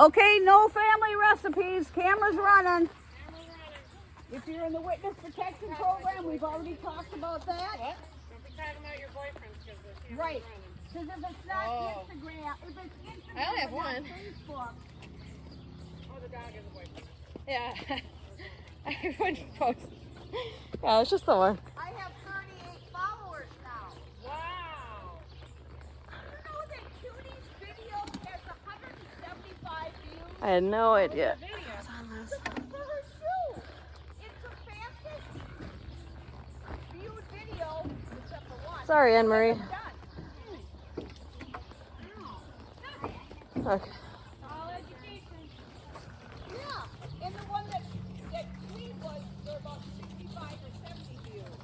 Okay, no family recipes. Camera's running. If you're in the witness protection program, we've already talked about that. What? Don't be talking about your boyfriends because the camera's Right. running. Because if it's not Instagram, if it's Instagram, I only have but not one. Facebook. Oh, the dog is a boyfriend. Yeah. I wouldn't post. Yeah, it's just the one. I have 38 followers now. Wow. Do you know that Cutie's video has 175 views? I had no idea. Video. For her shoe. It's the fastest viewed video, except for one. Sorry, Anne Marie. Done. Okay. All education. Yeah. And the one that tweet was, they're about 65 or 70 views.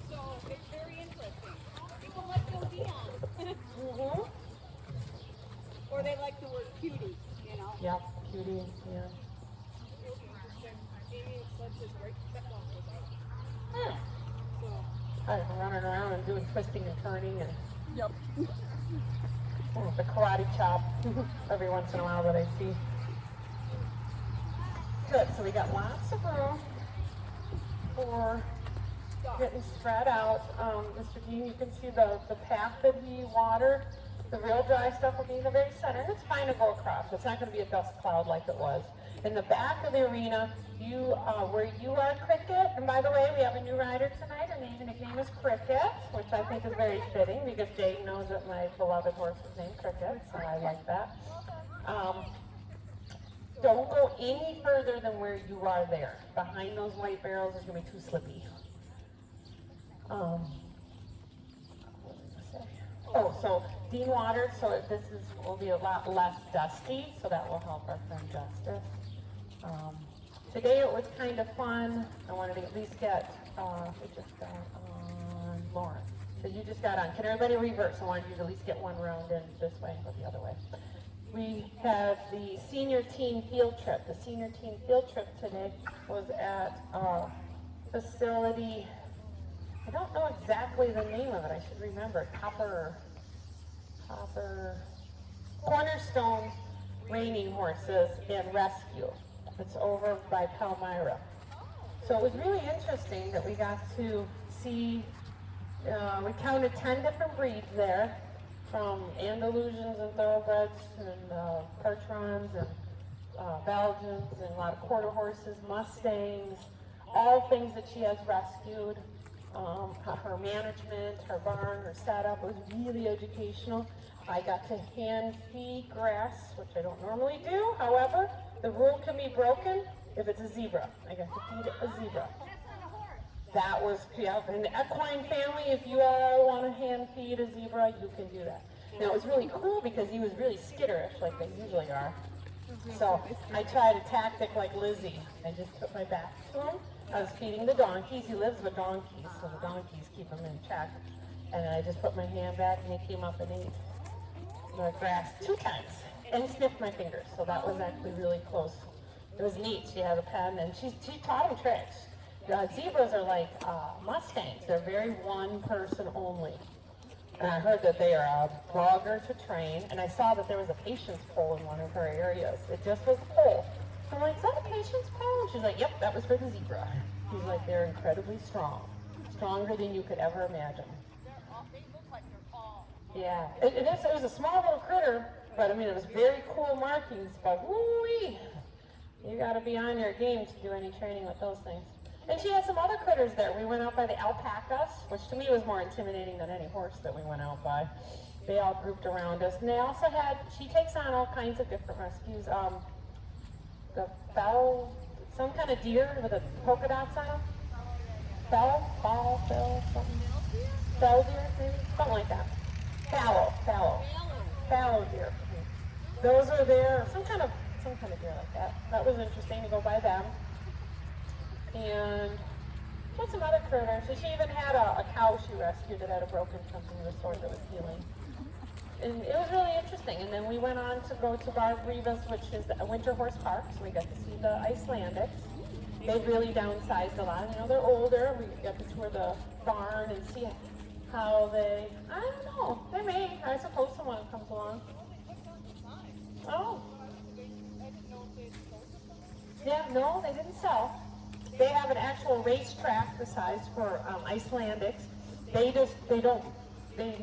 So it's very interesting. People like Bill Dion. Or they like the word cutie, you know. Yep, cutie, yeah. Amy said his right stepmom was out. So, I was running around and doing twisting and turning and Yep. the karate chop every once in a while that I see. Good, so we got lots of room for getting spread out. Mr. Dean, you can see the path that he watered. The real dry stuff will be in the very center. And it's fine to go across. It's not going to be a dust cloud like it was. In the back of the arena, where you are Cricket, and by the way, we have a new rider tonight. Her nickname is Cricket, which I think is very fitting because Jade knows that my beloved horse is named Cricket, so I like that. Don't go any further than where you are there. Behind those white barrels is going to be too slippy. So Dean watered, so will be a lot less dusty, so that will help our friend Justice. Today it was kind of fun. I wanted to at least get, we just got on Lauren. So you just got on. Can everybody reverse? I wanted you to at least get one round in this way and go the other way. We had the senior team field trip. The senior team field trip today was at a facility. I don't know exactly the name of it. I should remember. Cornerstone Reining Horses and Rescue. It's over by Palmyra. So it was really interesting that we got to see, we counted 10 different breeds there, from Andalusians and Thoroughbreds and Percherons and Belgians and a lot of quarter horses, Mustangs, all things that she has rescued. Her management, her barn, her setup was really educational. I got to hand feed grass, which I don't normally do. However, the rule can be broken if it's a zebra. I got to feed a zebra. That was, yeah, in the equine family, if you all want to hand feed a zebra, you can do that. Now, it was really cool because he was really skitterish, like they usually are. So I tried a tactic like Lizzie. I just put my back to him. I was feeding the donkeys. He lives with donkeys, so the donkeys keep him in check. And I just put my hand back, and he came up and ate the grass 2 times and sniffed my fingers. So that was actually really close. It was neat. She had a pen, and she taught him tricks. Zebras are like Mustangs. They're very one person only. And I heard that they are a blogger to train, and I saw that there was a patience pole in one of her areas. It just was a pole. I'm like, is that a patience pole? And she's like, yep, that was for the zebra. She's like, they're incredibly strong. Stronger than you could ever imagine. They look like they're tall. Yeah, it was a small little critter, but I mean, it was very cool markings, but woo-wee. You gotta be on your game to do any training with those things. And she had some other critters there. We went out by the alpacas, which to me was more intimidating than any horse that we went out by. They all grouped around us. And they also had, she takes on all kinds of different rescues. The some kind of deer with a polka dots on them. Bell something. Bell deer, maybe? Something like that. Fallow deer. Those are there, some kind of deer like that. That was interesting to go by them. And she had some other critters. So she even had a cow she rescued that had a broken something of the sort that was healing. And it was really interesting. And then we went on to go to Bar Rivas, which is a winter horse park. So we got to see the Icelandics. They've really downsized a lot. You know, they're older. We got to tour the barn and see how they, I don't know, they may. I suppose someone comes along. Oh. Yeah, no, they didn't sell. They have an actual racetrack the size for Icelandics. They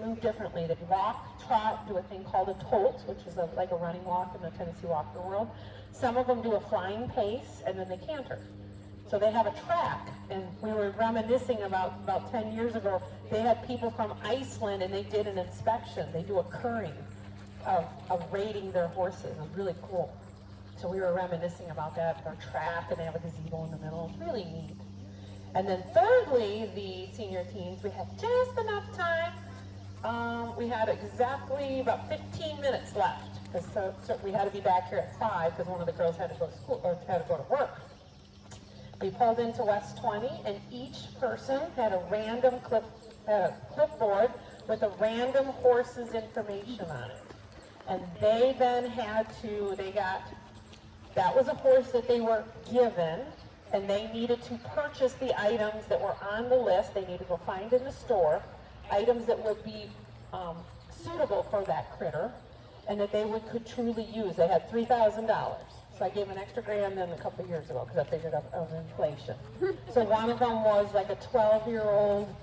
move differently. They walk, trot, do a thing called a tolt, which is like a running walk in the Tennessee Walker world. Some of them do a flying pace, and then they canter. So they have a track, and we were reminiscing about 10 years ago, they had people from Iceland, and they did an inspection. They do a curring of rating their horses. It was really cool. So we were reminiscing about that, their track, and they have a gazebo in the middle. It's really neat. And then thirdly, the senior teens, we had just enough time. We had exactly about 15 minutes left. So we had to be back here at 5 because one of the girls had to go to school or had to go to work. We pulled into West 20, and each person had a random clipboard with a random horse's information on it. And they then that was a horse that they were given, and they needed to purchase the items that were on the list. They needed to go find in the store items that would be suitable for that critter and that they could truly use. They had $3,000. So I gave them an extra grand then a couple of years ago because I figured of inflation. So one of them was like a 12-year-old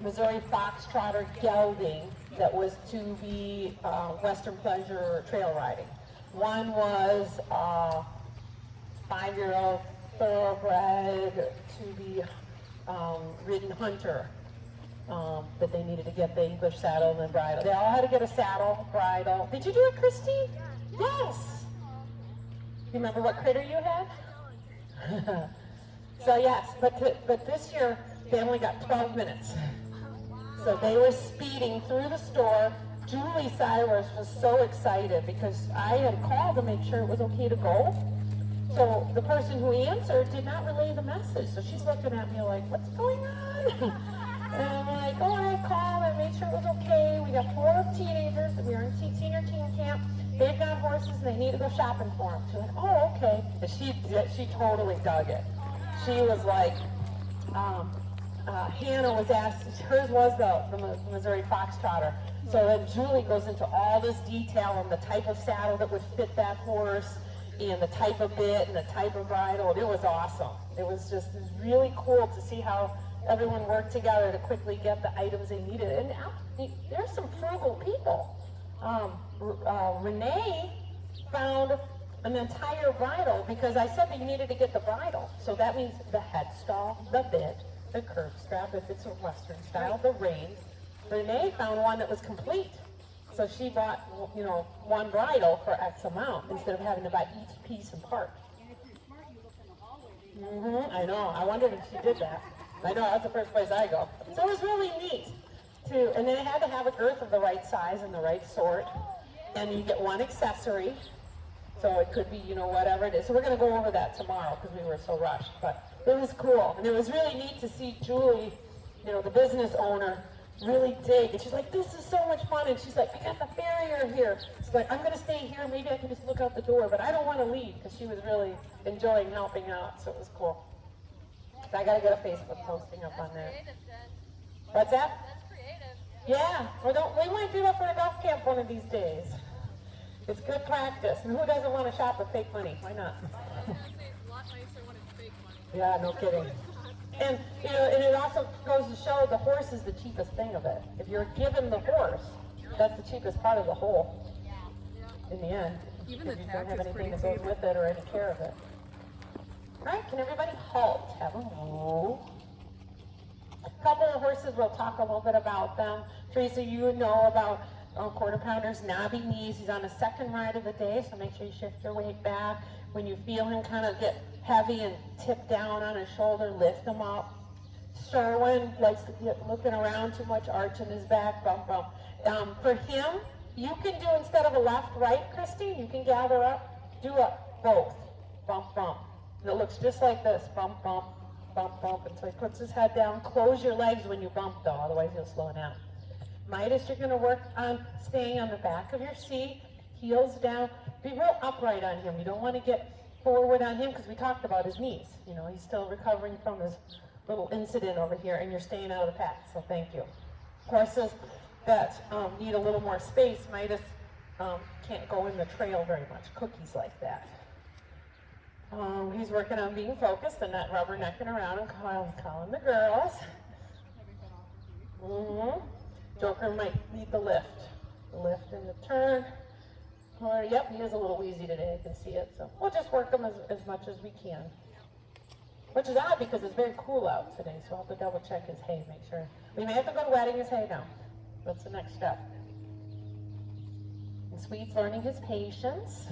Missouri Foxtrotter gelding that was to be Western pleasure trail riding. One was a 5-year-old thoroughbred to be ridden hunter, but they needed to get the English saddle and bridle. They all had to get a saddle, bridle. Did you do it, Christy? Yes. You remember what critter you had? So yes, but this year they only got 12 minutes. So they were speeding through the store. Julie Cyrus was so excited because I had called to make sure it was okay to go. So the person who answered did not relay the message. So she's looking at me like, what's going on? And I'm like, oh, I called, I made sure it was okay. We got 4 teenagers, we are in senior teen camp. They've got horses and they need to go shopping for them. She's like, oh, okay. And she totally dug it. She was like, Hannah was asked, hers was the Missouri Foxtrotter. So then Julie goes into all this detail on the type of saddle that would fit that horse and the type of bit and the type of bridle. It was awesome. It was really cool to see how everyone worked together to quickly get the items they needed. And there's some frugal people. Renee found an entire bridle because I said that you needed to get the bridle. So that means the headstall, the bit, the curb strap, if it's a Western style, the reins. Renee found one that was complete. So she bought, one bridle for X amount instead of having to buy each piece and part. And if you're smart, you look in the hallway. I know. I wondered if she did that. I know, that's the first place I go. So it was really neat. And then it had to have a girth of the right size and the right sort. And you get one accessory. So it could be, whatever it is. So we're going to go over that tomorrow because we were so rushed. But it was cool. And it was really neat to see Julie, the business owner, really dig. And she's like, this is so much fun. And she's like, I got the farrier here. She's like, I'm going to stay here. Maybe I can just look out the door. But I don't want to leave because she was really enjoying helping out. So it was cool. So I got to get a Facebook posting up on that. What's that? That's creative. Yeah. We might do that for a golf camp one of these days. It's good practice. And who doesn't want to shop with fake money? Why not? I was going to say it's a lot nicer when it's fake money. Yeah, no kidding. And, and it also goes to show the horse is the cheapest thing of it. If you're given the horse, that's the cheapest part of the whole in the end. Even the If you tack don't have is anything pretty that goes cheap. with it or any care of it. All right, can everybody halt? Have a move. A couple of horses, we'll talk a little bit about them. Teresa, you know about Quarter Pounder's knobby knees. He's on the second ride of the day, so make sure you shift your weight back. When you feel him kind of get heavy and tip down on his shoulder, lift him up. Sherwin likes to get looking around too much, arching his back, bump, bump. For him, you can do, instead of a left-right, Christy, you can gather up, do both, bump, bump. And it looks just like this, bump, bump, bump, bump, until he puts his head down. Close your legs when you bump, though, otherwise you'll slow down. Midas, you're going to work on staying on the back of your seat, heels down. Be real upright on him. You don't want to get forward on him because we talked about his knees. He's still recovering from his little incident over here, and you're staying out of the pack, so thank you. Horses that need a little more space, Midas can't go in the trail very much. Cookies like that. He's working on being focused and not rubbernecking around and calling the girls. Joker might need the lift. The lift and the turn. Or, yep, he is a little wheezy today, I can see it. So we'll just work him as much as we can. Which is odd because it's very cool out today, so I'll have to double check his hay, make sure. We may have to go to wetting his hay now. That's the next step. And Sweet's learning his patience.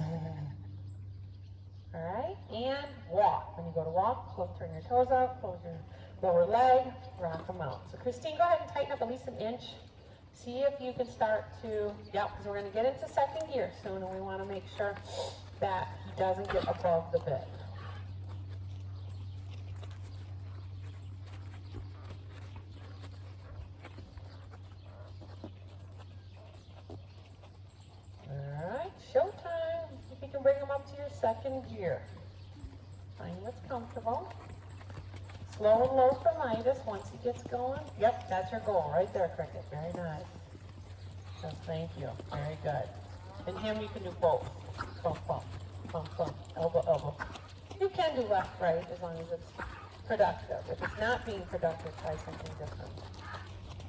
All right, and walk. When you go to walk, turn your toes out, close your lower leg, rock them out. So Christine, go ahead and tighten up at least an inch. See if you can start to, because we're going to get into second gear soon, and we want to make sure that he doesn't get above the bit. All right, showtime. See if you can bring him up to your second gear. Find what's comfortable. Slow and low for Midas once he gets going. Yep, that's your goal right there, Cricket. Very nice. So thank you. Very good. And him, you can do both. Bump, bump, bump, bump, elbow, elbow. You can do left, right, as long as it's productive. If it's not being productive, try something different.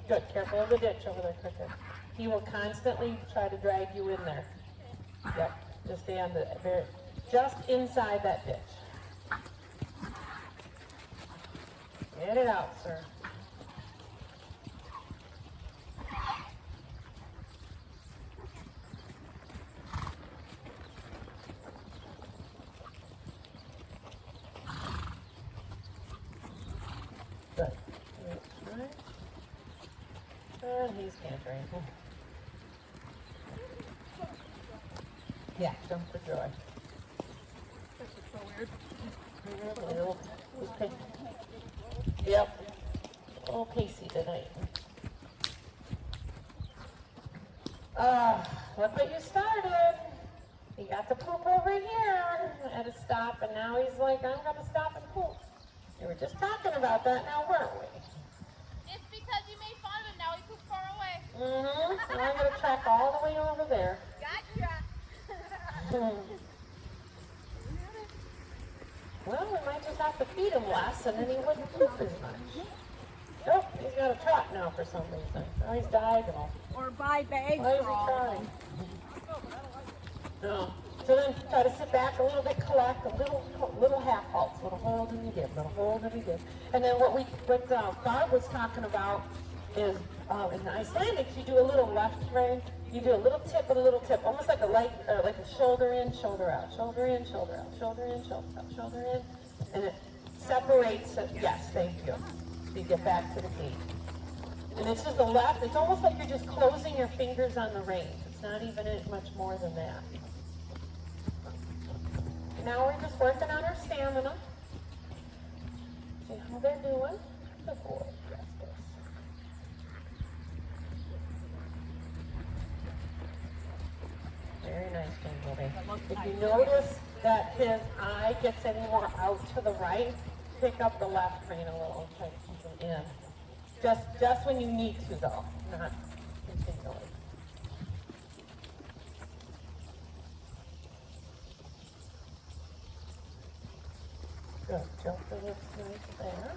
Good. Careful of the ditch over there, Cricket. He will constantly try to drag you in there. Yep. Just stay on just inside that ditch. Get it out, sir. Good. Right. And he's cantering. Yeah, jump for joy. This is so weird. Okay. Yep. Oh, Casey tonight. Look what you started. You got the poop over here at a stop, and now he's like, I'm going to stop and poop. We were just talking about that now, weren't we? It's because you made fun of him. Now he poops far away. And I'm going to track all the way over there. Gotcha. Well, we might just have to feed him less, and then he wouldn't poop as much. Oh, he's got a trot now for some reason. Now he's diagonal. Or buy bags. Why is he trying? No. So then try to sit back a little bit, collect a little half halts, little hold and you give, little hold and you give. And then what Bob was talking about is in the Icelandics, you do a little left rein. You do a little tip and a little tip, almost like a shoulder in, shoulder out, shoulder in, shoulder out, shoulder in, shoulder out, shoulder in, and it separates it. Yes, thank you. So you get back to the gate. And it's just the left, it's almost like you're just closing your fingers on the reins. It's not even much more than that. Now we're just working on our stamina. See how they're doing. Good boy, Justice. Very nice, Bumblebee. If you notice that his eye gets any more out to the right, pick up the left rein a little, try to keep him in. Just when you need to, though, not continually. Good. Joker looks nice there.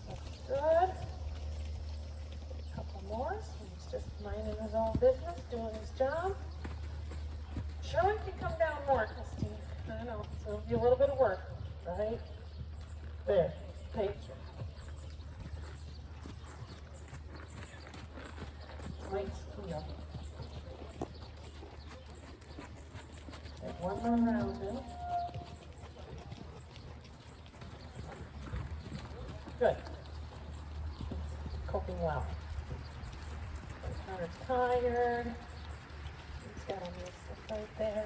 That's good. A couple more. So he's just minding his own business, doing his job. Sure, it can come down more, Christine. I know. So it'll be a little bit of work, right? There. Thank you. Right heel. Take one more round in. Good. Coping well. His hunter's tired. He's got a nice stuff right there.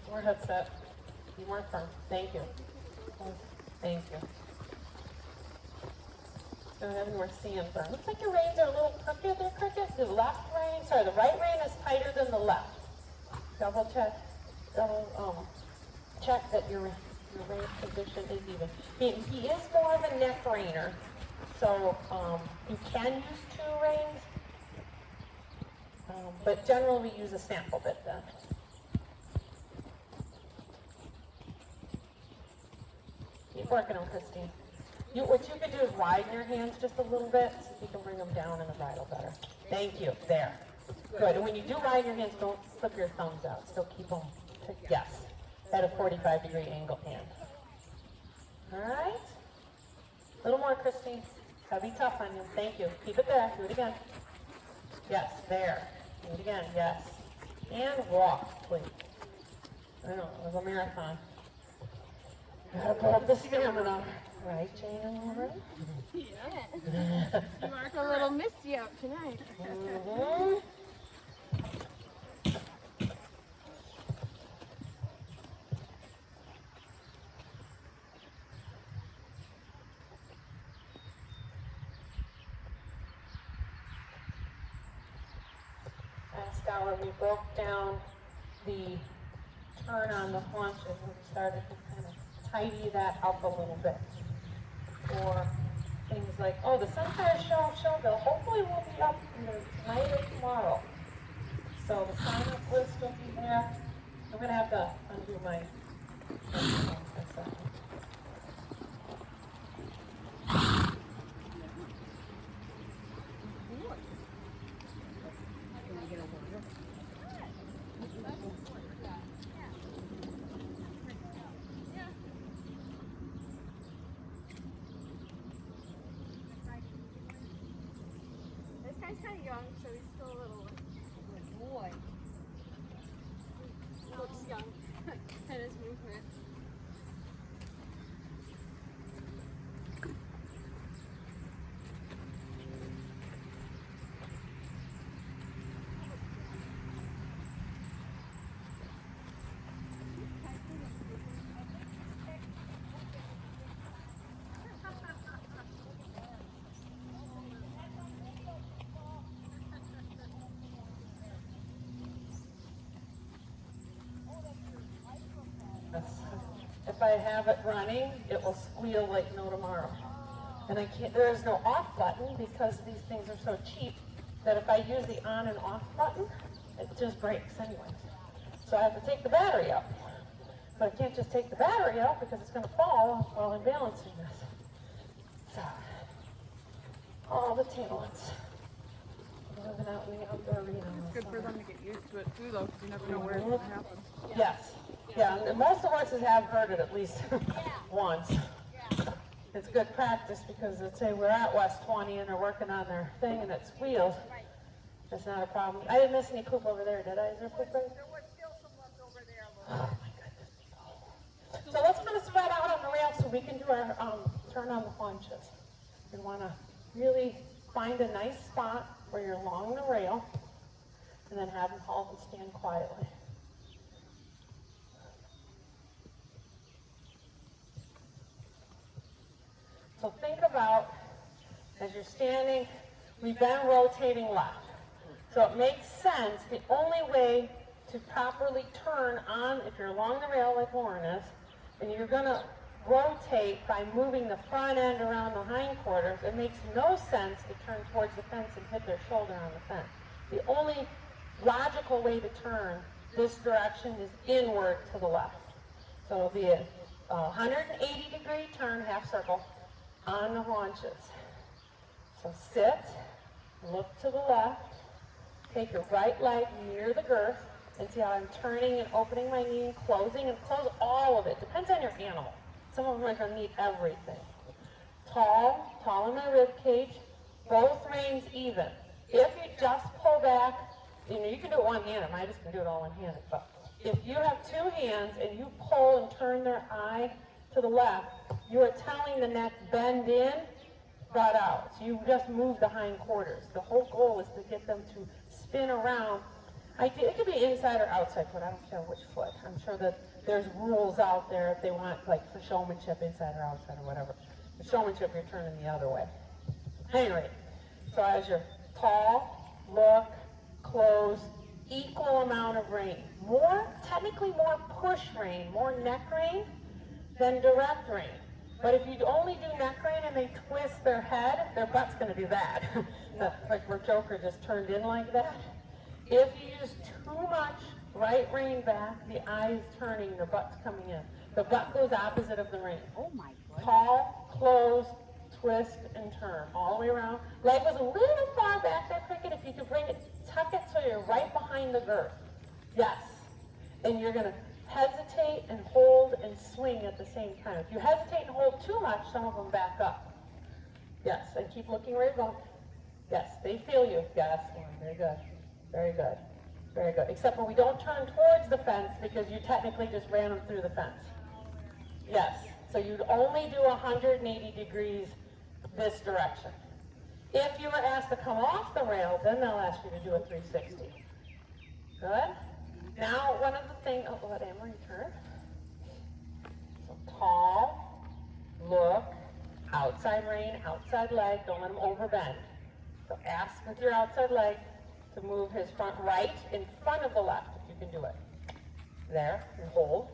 More headset. Be more firm. Thank you. Thank you. Don't have any more sand burn. Looks like your reins are a little crooked there, Cricket. The left rein, sorry, the right rein is tighter than the left. Double check. Check that your rein position is even. He is more of a neck reiner, so you can use two reins. But generally we use a sample bit then. Keep working on Christine. What you could do is widen your hands just a little bit so you can bring them down in the bridle better. Thank you. There. Good. And when you do widen your hands, don't slip your thumbs out. Still keep them, yes, at a 45-degree angle hand. All right. A little more, Christine. Gotta be tough on you. Thank you. Keep it there. Do it again. Yes, there. Do it again. Yes. And walk, please. I know, it was a marathon. Gotta put up the stamina. Right, Jane? All right? Yeah. Mark a little misty out tonight. Mm-hmm. When we broke down the turn on the haunches, we started to kind of tidy that up a little bit for things like, oh, the Sunfire Showbill hopefully will be up either tonight or tomorrow. So the sign-up list will be there. I'm going to have to undo my He's kind of young, so he's still a little. Good boy. He looks young in his movement. If I have it running, it will squeal like no tomorrow. And I can't, there is no off button because these things are so cheap that if I use the on and off button, it just breaks anyways. So I have to take the battery out. But I can't just take the battery out because it's going to fall while I'm balancing this. So, all the talents. Living out in the outdoor arena. It's good for them to get used to it too, though, because you never know where it's going to happen. Yes. Yeah, and most of the horses have heard it at least once. It's good practice because let's say we're at West 20 and they're working on their thing and it squeals. That's not a problem. I didn't miss any poop over there, did I? Is there poop right there? There was still some left over there. Oh my goodness. So let's kind of spread out on the rail so we can do our turn on the haunches. You want to really find a nice spot where you're along the rail and then have them halt and stand quietly. So think about, as you're standing, we've been rotating left. So it makes sense, the only way to properly turn on, if you're along the rail like Lauren is, and you're going to rotate by moving the front end around the hindquarters, it makes no sense to turn towards the fence and hit their shoulder on the fence. The only logical way to turn this direction is inward to the left. So it'll be a 180-degree turn, half circle, on the haunches. So sit, look to the left, take your right leg near the girth, and see how I'm turning and opening my knee and close all of it. Depends on your animal. Some of them are going to need everything. Tall in my rib cage, both reins even. If you just pull back, you can do it one-handed. I just can do it all one-handed. But if you have two hands and you pull and turn their eye to the left, you are telling the neck bend in, butt out. So you just move the hindquarters. The whole goal is to get them to spin around. It could be inside or outside foot. I don't care which foot. I'm sure that there's rules out there if they want, like for showmanship, inside or outside or whatever. For showmanship, you're turning the other way. Anyway, so as you're tall, look, close, equal amount of rein. Technically more push rein, more neck rein than direct rein. But if you only do neck rein and they twist their head, their butt's going to do that. Like where Joker just turned in like that. If you use too much right rein back, the eye is turning, the butt's coming in. The butt goes opposite of the rein. Oh my goodness. Tall, close, twist, and turn all the way around. Leg was a little far back there, Cricket. If you could bring it, tuck it so you're right behind the girth. Yes. And you're going to hesitate and hold and swing at the same time. If you hesitate and hold too much, some of them back up. Yes, and keep looking where you're going. Yes, they feel you. Yes, very good. Very good. Very good. Except when we don't turn towards the fence because you technically just ran them through the fence. Yes, so you'd only do 180 degrees this direction. If you were asked to come off the rail, then they'll ask you to do a 360. Good? Now, one of the things, oh, let Amory turn. So tall, look, outside rein, outside leg, don't let him overbend. So ask with your outside leg to move his front right in front of the left, if you can do it. There, and hold.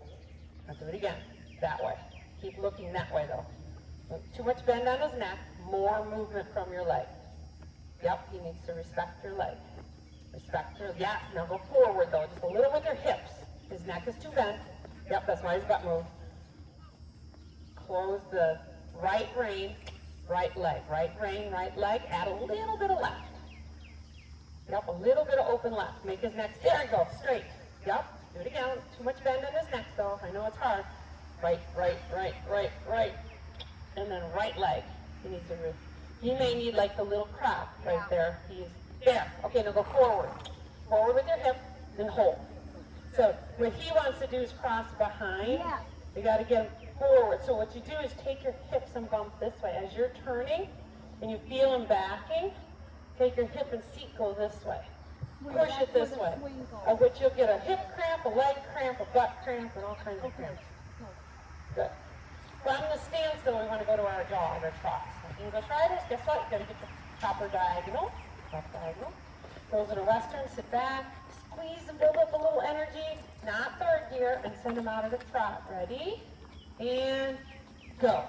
Now do it again, that way. Keep looking that way though. Too much bend on his neck, more movement from your leg. Yep, he needs to respect your leg. Respect your, yeah, now go forward though, just a little with your hips. His neck is too bent. Yep, that's why his butt moved. Close the right rein, right leg. Right rein, right leg, add a little bit of left. Yep, a little bit of open left. Make his neck, there you go, straight. Yep, do it again. Too much bend in his neck though, I know it's hard. Right, right, right, right, right. And then right leg. He needs to, he may need like the little crop right there. He's there. Okay, now go forward. Forward with your hip and hold. So what he wants to do is cross behind. Yeah. You got to get him forward. So what you do is take your hips and bump this way. As you're turning and you feel him backing, take your hip and seat go this way. Push it this way. Of which you'll get a hip cramp, a leg cramp, a butt cramp, and all kinds of cramps. Good. Well, I'm going to stand still. We want to go to our jog, our trots. English riders, guess what? You got to get the proper diagonal. Left diagonal. Those that are Western, sit back, squeeze and build up a little energy, not third gear, and send them out of the trot. Ready? And go.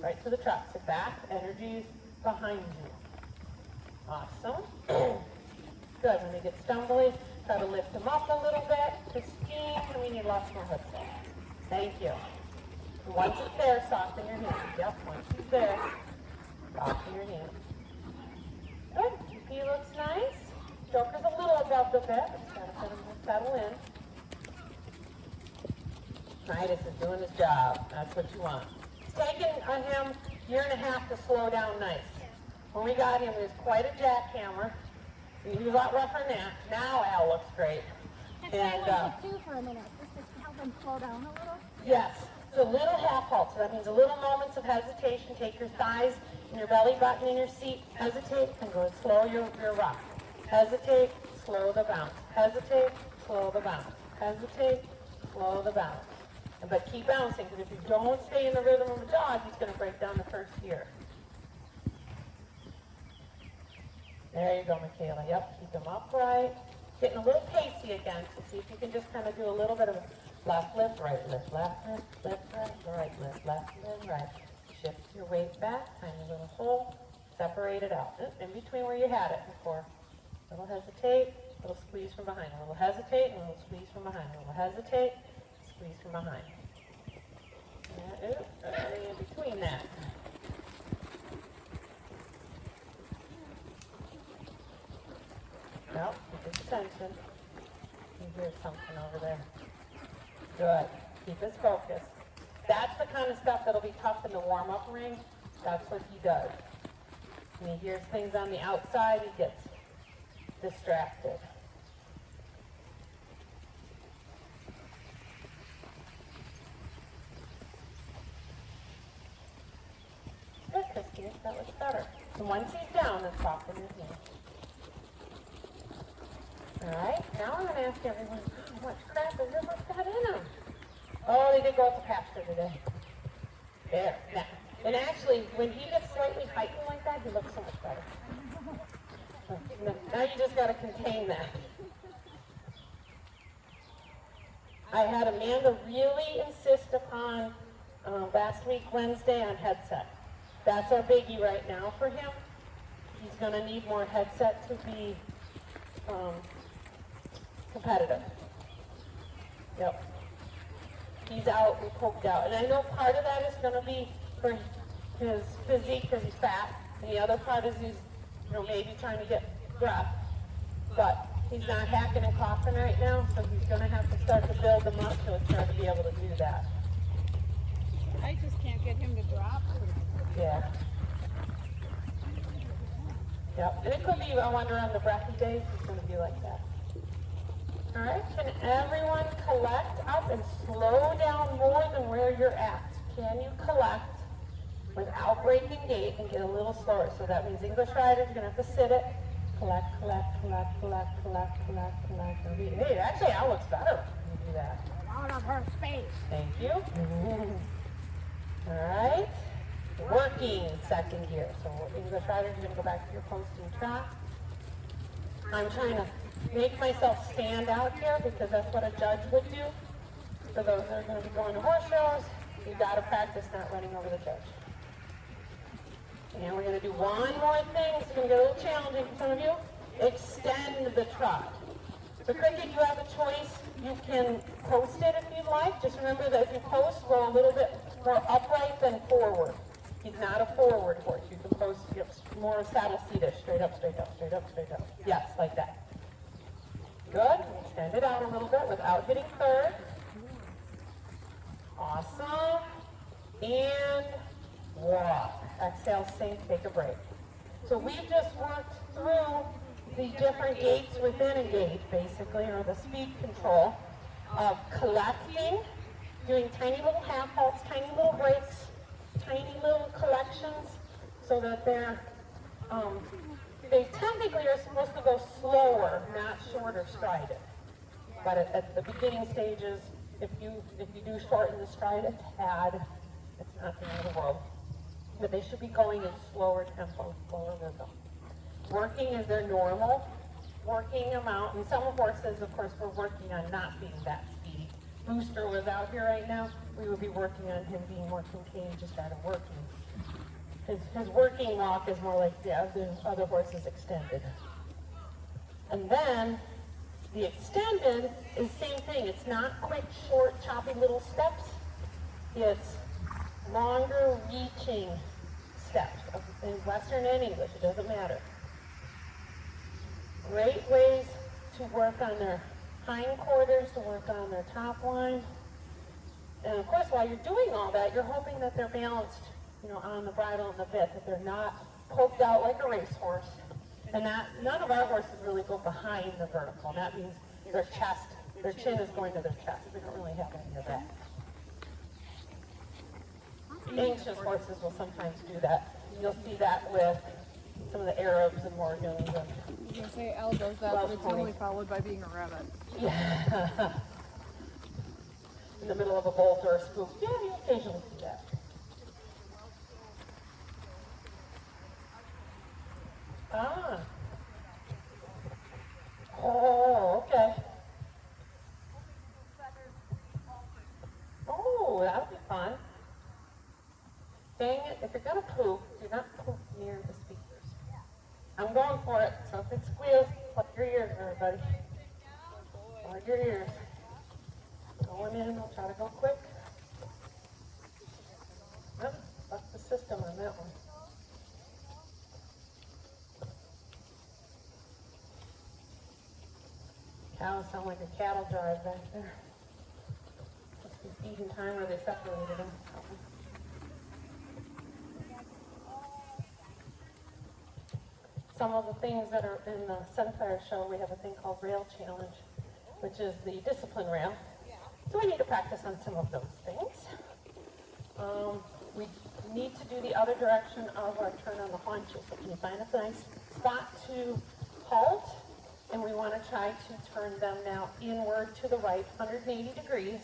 Right to the trot. Sit back, energy's behind you. Awesome. Good. When they get stumbly, try to lift them up a little bit. Christine, we need lots more hooks. Thank you. Once it's there, soften your hand. Yep, once it's there, soften your hand. Good. He looks nice. Joker's a little above the bit. Just gotta put him to settle in. Titus is doing his job. That's what you want. It's taken him a year and a half to slow down nice. When we got him, he was quite a jackhammer. He was a lot rougher than that. Now Al looks great. That's what I wanted to do for a minute, just to help him slow down a little. Yes. So little half halt. So that means a little moments of hesitation. Take your thighs and your belly button in your seat. Hesitate and go slow your rock. Hesitate, slow the bounce. Hesitate, slow the bounce. Hesitate, slow the bounce. But keep bouncing, because if you don't stay in the rhythm of a jog, he's going to break down the first gear. There you go, Michaela. Yep, keep them upright. Getting a little pacey again, so see if you can just kind of do a little bit of left lift, right lift, left lift, right lift, left lift, right. Shift your weight back, tiny little hole, separate it out. In between where you had it before. A little hesitate, a little squeeze from behind. A little hesitate, a little squeeze from behind. A little hesitate, squeeze from behind. In between that. Nope, keep his attention. You hear something over there. Good. Keep his focus. That's the kind of stuff that'll be tough in the warm-up ring. That's what he does. When he hears things on the outside, he gets distracted. Good, Christine. That looks better. And once he's down, then soften his knee. Alright, now I'm going to ask everyone, how much crap has everyone got in them? Oh, they did go up the pasture today. There. Now, and actually, when he gets slightly heightened like that, he looks so much better. Now you just got to contain that. I had Amanda really insist upon last week, Wednesday, on headset. That's our biggie right now for him. He's going to need more headset to be competitive. Yep. He's out and poked out. And I know part of that is going to be for his physique because he's fat. And the other part is he's, maybe trying to get breath. But he's not hacking and coughing right now, so he's going to have to start to build the musculature to be able to do that. I just can't get him to drop. Yeah. Yep. And it could be, I wonder, on the breathy days, it's going to be like that. All right. Can everyone collect up and slow down more than where you're at? Can you collect without breaking gait and get a little slower? So that means English riders are going to have to sit it. Collect, collect, collect, collect, collect, collect, collect. Hey, actually, that looks better when you do that. Out of her space. Thank you. All right. Working second gear. So English riders are going to go back to your posting trot. I'm trying to make myself stand out here because that's what a judge would do. For those that are going to be going to horse shows, you've got to practice not running over the judge. And we're going to do one more thing. It's going to get a little challenging for some of you. Extend the trot. So cricket, you have a choice. You can post it if you'd like. Just remember that if you post, go a little bit more upright than forward. He's not a forward horse. You can post more saddle seatish, straight up, straight up, straight up, straight up. Yes, like that. Good. Extend it out a little bit without hitting third. Awesome. And walk. Exhale, sink, take a break. So we've just worked through the different gaits within a gait, basically, or the speed control of collecting, doing tiny little half halts, tiny little breaks, tiny little collections, so that they technically are supposed to go slower, not shorter strided. But at the beginning stages, if you do shorten the stride a tad, it's not the end of the world. But they should be going in slower tempo, slower rhythm. Working is their normal working amount, and some horses, of course, we're working on not being that speedy. Booster was out here right now, we would be working on him being more contained just out of working. His working walk is more like the other horses extended. And then the extended is the same thing. It's not quick, short, choppy little steps. It's longer reaching steps in Western and English, it doesn't matter. Great ways to work on their hindquarters, to work on their top line. And of course, while you're doing all that, you're hoping that they're balanced, on the bridle and the bit, that they're not poked out like a racehorse. And that none of our horses really go behind the vertical. And that means their chin is going to their chest. We don't really have any of that. Anxious horses will sometimes do that. You'll see that with some of the Arabs and Morgans. I was going to say Al does that, but it's normally followed by being a rabbit. Yeah. In the middle of a bolt or a spook. Yeah, you occasionally see that. Ah. Oh, okay. Oh, that'll be fun. Dang it, if you're going to poop, do not poop near the speakers. I'm going for it, so if it squeals, plug your ears, everybody. Plug your ears. Going in, we'll try to go quick. Oh, buck the system on that one. Cows sound like a cattle drive back there. Must be feeding time where they separated them. Some of the things that are in the Sunfire show, we have a thing called Rail Challenge, which is the discipline rail. So we need to practice on some of those things. We need to do the other direction of our turn on the haunches. So can you find a nice spot to halt? And we want to try to turn them now inward to the right, 180 degrees.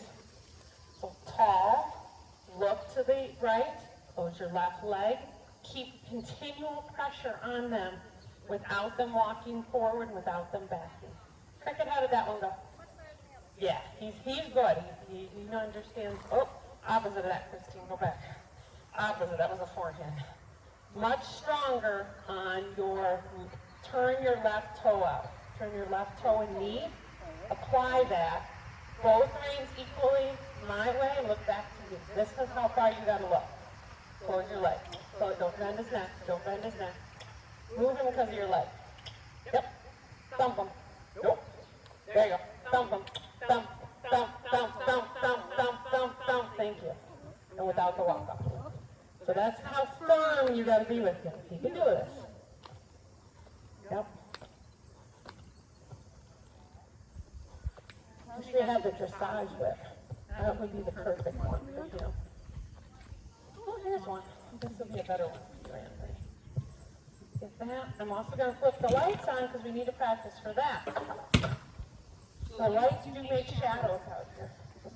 So tall, look to the right, close your left leg. Keep continual pressure on them without them walking forward, without them backing. Cricket, how did that one go? Yeah, he's good. He understands. Oh, opposite of that, Christine, go back. Opposite, that was a forehand. Much stronger on your, turn your left toe out. Turn your left toe and knee Apply that. Both reins equally my way and look back to you. This is how far you gotta look. Close your leg. So don't bend his neck. Don't bend his neck. Move him because of your leg. Yep. Thump him. Nope. There you go. Thump him. Thump, thump, thump, thump, thump, thump, thump, thump. Thank you. And without the walk up. So that's how firm you gotta be with him. He can do this. Yep. You should have the dressage whip. That would be the perfect one for you. Oh, here's one. This will be a better one for you, Anthony. Get that. I'm also going to flip the lights on because we need to practice for that. The lights do make shadows out here.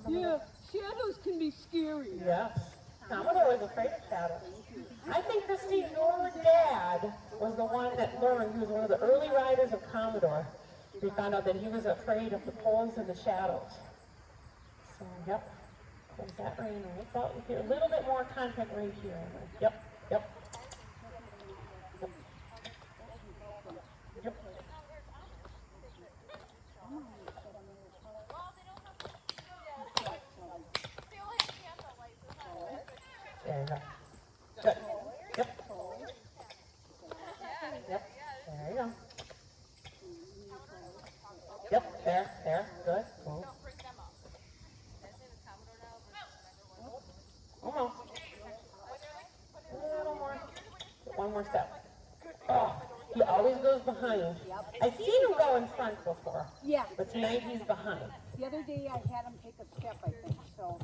Yeah, shadows can be scary. Yes. Commodore was afraid of shadows. I think, Christine, your dad was the one that learned. He was one of the early riders of Commodore. We found out that he was afraid of the poles and the shadows. So, yep. Close that rein right about here. A little bit more contact right here. Yep, yep. Yep. Yep. There you go. Good. Yep. Yep. There you go. Yep, there, good. Move. Almost. A little more. One more step. Oh, he always goes behind. I've seen him go in front before. Yeah. But tonight he's behind. The other day I had him take a step, I think, so.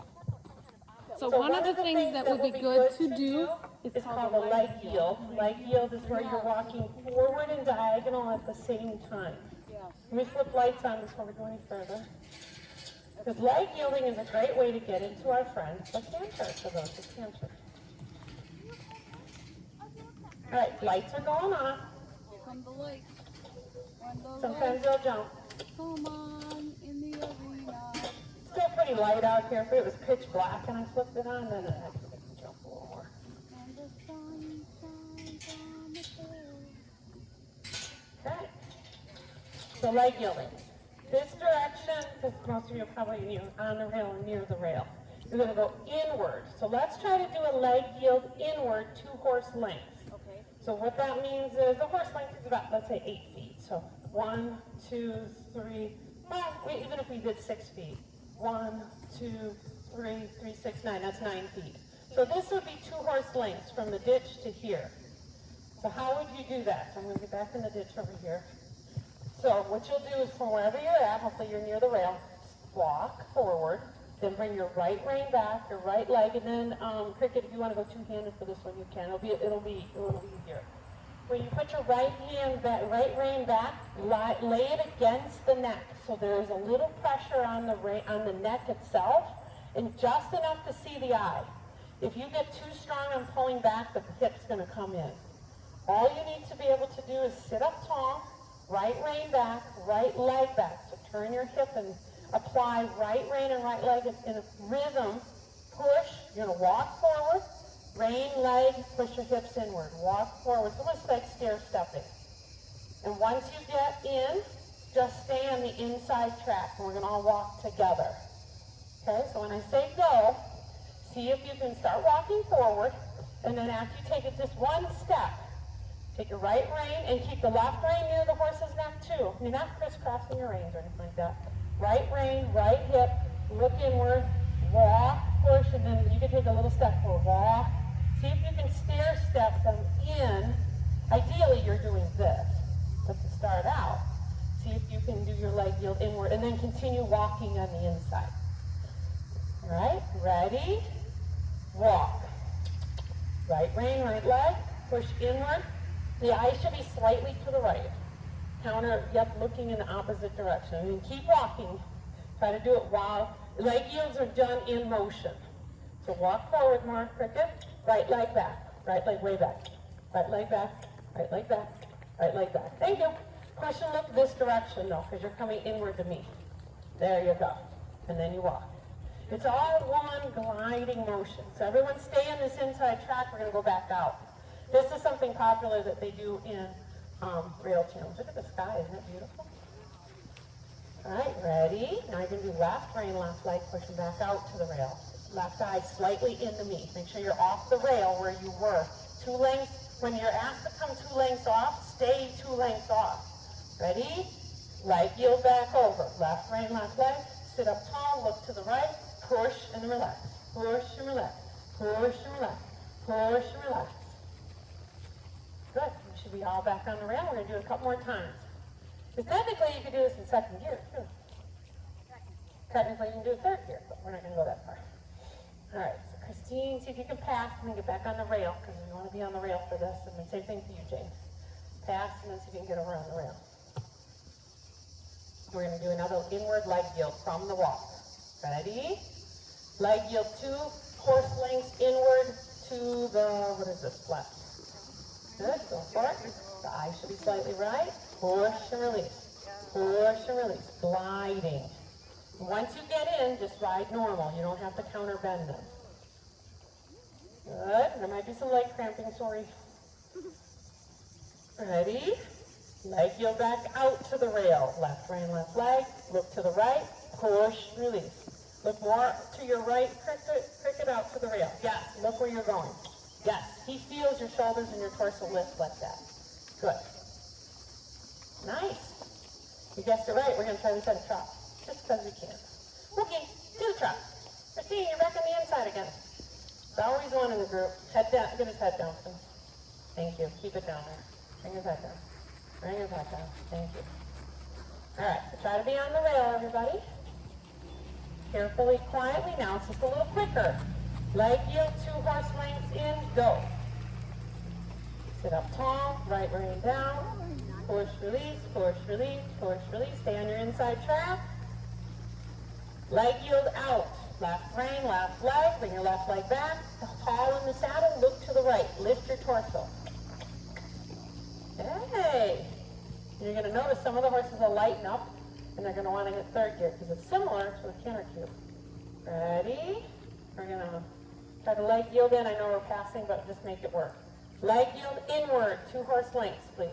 So one of the things that would be good to do is called a leg yield. Leg yield is where you're walking forward and diagonal at the same time. Yes. Let me flip lights on before we go any further. Because leg yielding is a great way to get into our friends, the canter, for those who canter. All right, lights are going off. Here come the lights. When the Sometimes they'll jump. come on in the arena. Still pretty light out here. If it was pitch black and I flipped it on, then I could make them jump a little more. And the sun shines on the hill. Okay. So leg yielding. This direction, because most of you are probably on the rail or near the rail. You're going to go inward. So let's try to do a leg yield inward, 2 horse lengths. Okay. So what that means is a horse length is about, let's say, 8 feet. So 1, 2, 3, even if we did 6 feet. 1, 2, 3, 3, 6, 9. That's 9 feet. So this would be 2 horse lengths from the ditch to here. So how would you do that? So I'm going to get back in the ditch over here. So what you'll do is from wherever you're at, hopefully you're near the rail, walk forward, then bring your right rein back, your right leg, and then Cricket, if you want to go two-handed for this one, you can. It'll be a little easier. When you put your right rein back, lay it against the neck, so there's a little pressure on the neck itself, and just enough to see the eye. If you get too strong on pulling back, the hip's going to come in. All you need to be able to do is sit up tall, right rein back, right leg back. So turn your hip and apply right rein and right leg in a rhythm. Push, you're going to walk forward, rein, leg, push your hips inward. Walk forward, it's almost like stair stepping. And once you get in, just stay on the inside track, and we're going to all walk together. Okay, so when I say go, see if you can start walking forward, and then after you take it just one step, take your right rein and keep the left rein near the horse's neck too. You're not crisscrossing your reins or anything like that. Right rein, right hip, look inward, walk, push, and then you can take a little step forward. Walk. See if you can stair step them in. Ideally, you're doing this. But to start out, see if you can do your leg yield inward and then continue walking on the inside. All right, ready? Walk. Right rein, right leg, push inward. The eye should be slightly to the right. Counter, yep, looking in the opposite direction. And keep walking. Try to do it while leg yields are done in motion. So walk forward more, Cricket. Right leg back. Right leg way back. Right leg back. Right leg back. Right leg back. Thank you. Push and look this direction though, because you're coming inward to me. There you go. And then you walk. It's all one gliding motion. So everyone stay in this inside track. We're going to go back out. This is something popular that they do in rail channels. Look at the sky, isn't it beautiful? All right, Ready? Now you're going to do left rein, left leg, pushing back out to the rail. Left eye slightly into me. Make sure you're off the rail where you were. 2 lengths. When you're asked to come 2 lengths off, stay 2 lengths off. Ready? Leg yield back over. Left rein, left leg. Sit up tall, look to the right. Push and relax. Push and relax. Push and relax. Push and relax. Good. You should be all back on the rail. We're going to do it a couple more times. Because technically you could do this in 2nd gear too. Technically you can do it 3rd gear, but we're not going to go that far. All right, so Christine, see if you can pass and then get back on the rail, because we want to be on the rail for this. And then same thing for you, James. Pass and then see if you can get over on the rail. We're going to do another inward leg yield from the walk. Ready? Leg yield 2, horse lengths inward to the, what is this, left. Good, go for it. The eye should be slightly right. Push and release. Push and release. Gliding. Once you get in, just ride normal. You don't have to counter bend them. Good. There might be some leg cramping, sorry. Ready? Leg yield back out to the rail. Left rein, left leg. Look to the right. Push, release. Look more to your right. Crick it out to the rail. Yes. Look where you're going. Yes. He feels your shoulders and your torso lift like that. Good. Nice. You guessed it right. We're going to try this at a trot. Just because we can. Okay, do the trot. Christine, you're back on the inside again. There's always one in the group. Head down. Get his head down, please. Thank you. Keep it down there. Bring his head down. Bring his head down. Thank you. All right, so try to be on the rail, everybody. Carefully, quietly. Now it's just a little quicker. Leg yield 2 horse lengths in. Go. Sit up tall. Right rein down. Push, release, push, release, push, release. Stay on your inside track. Leg yield out. Left rein, left leg. Bring your left leg back. Tall in the saddle. Look to the right. Lift your torso. Hey! You're going to notice some of the horses will lighten up, and they're going to want to hit 3rd gear because it's similar to a canter cube. Ready? We're going to try to leg yield in. I know we're passing, but just make it work. Leg yield inward. 2 horse lengths, please.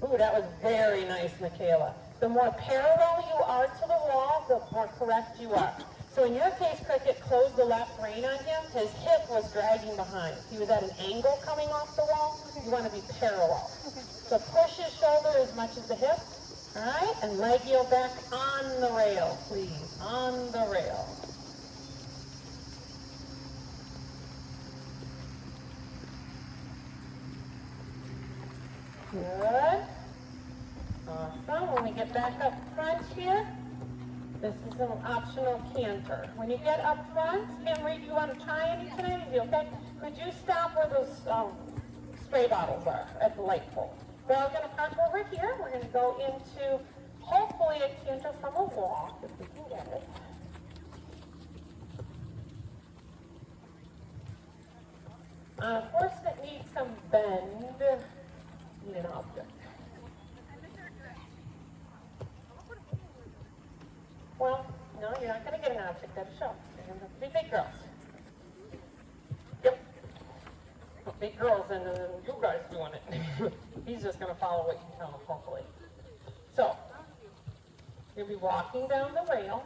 Ooh, that was very nice, Michaela. The more parallel you are to the wall, the more correct you are. So in your case, Cricket closed the left rein on him. His hip was dragging behind. He was at an angle coming off the wall. You want to be parallel. So push his shoulder as much as the hip. All right? And leg yield back on the rail, please. On the rail. Good. Awesome. When we get back up front here, this is an optional canter. When you get up front, Henry, do you want to try any tonight? Okay? Could you stop where those spray bottles are at the light pole? We're all going to park over here. We're going to go into, hopefully, a canter from a walk, if we can get it. A horse that needs some bend, need an object. Well, no, you're not going to get an object at a show. You're going to have to be big girls. Yep. Big girls, and you guys doing it. He's just going to follow what you tell him, hopefully. So, you'll be walking down the rail,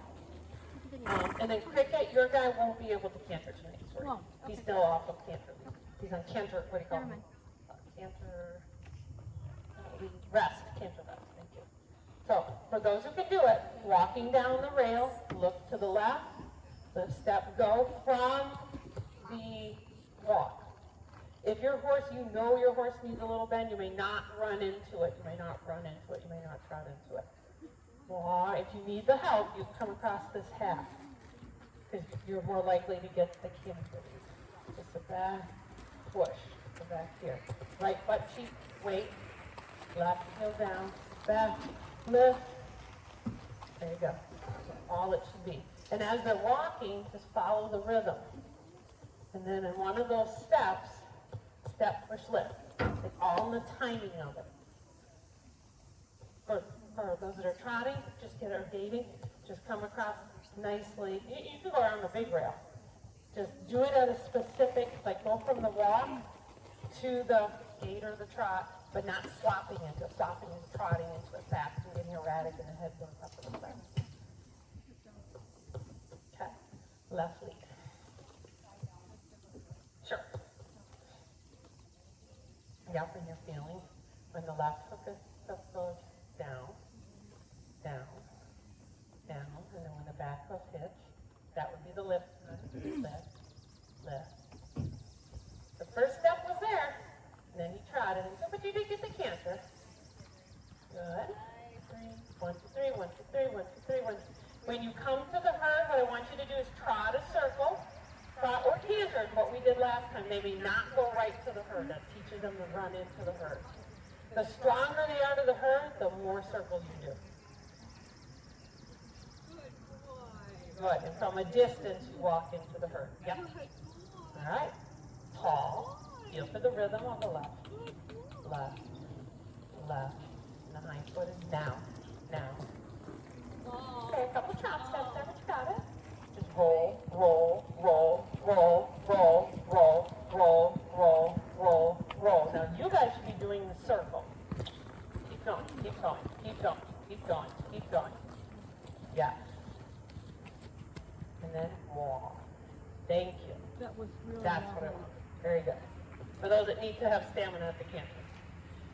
and then Cricket, your guy won't be able to canter tonight. Sorry. He's still off of canter. He's on canter, what do you call him? Canter, rest, canter rest. Thank you. So, for those who can do it, walking down the rail, look to the left, the step, go from the walk. If your horse, you know your horse needs a little bend, you may not run into it, you may not run into it, you may not trot into it. Well, if you need the help, you come across this half, because you're more likely to get the canter. Just a back, push, go back here. Right butt cheek, weight, left heel down, back, lift. There you go. That's all it should be. And as they're walking, just follow the rhythm. And then in one of those steps, step, push, lift. It's all in the timing of it. For those that are trotting, just get our gating. Just come across nicely. You can go around the big rail. Just do it at a specific, like go from the walk to the gait or the trot, but not swapping into trotting into it fast and getting erratic and the head goes up to the side. left lead. Sure. Yep, and you're feeling when the left hook goes down, down, down, and then when the back hoof hits, that would be the lift, lift, lift. The first step was there, and then you trotted, but you did get the canter. Good. 1, 2, 3, 1, 2, 3, 1, 2, 3, 1. When you come to the herd, what I want you to do is trot a circle. Trot or canter is what we did last time. They may not go right to the herd. That teaches them to run into the herd. The stronger they are to the herd, the more circles you do. Good. And from a distance, you walk into the herd. Yep. All right. Tall. Feel for the rhythm of the left. Left. Left. And the hind foot is down. Now. Okay, a couple trot steps there, but you got it. Just roll, roll, roll, roll, roll, roll, roll, roll, roll, roll. Now you guys should be doing the circle. Keep going, keep going, keep going, keep going, keep going. Yes. And then walk. Thank you. That was really That's what I want. Very good. For those that need to have stamina at the camp.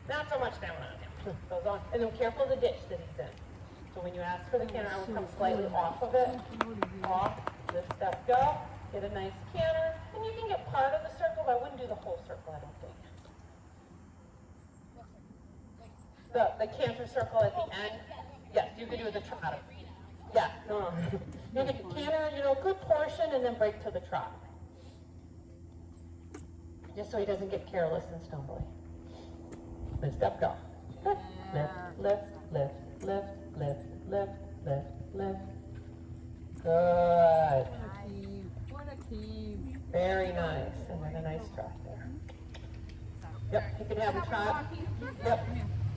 Not so much stamina on him. Goes on. And then careful of the ditch that he's in. So when you ask for the canter, I will come slightly off of it. Off. Lift, step, go. Get a nice canter. And you can get part of the circle, but I wouldn't do the whole circle, I don't think. The canter circle at the end. Yes, you can do the trot. Yeah, no. You get the canter, a good portion, and then break to the trot. Just so he doesn't get careless and stumbly. Lift, step, go. Lift, lift, lift, lift, lift, lift, lift, lift. Good. What a team. Very nice. And then a nice trot there. Yep, you can have a trot. Yep.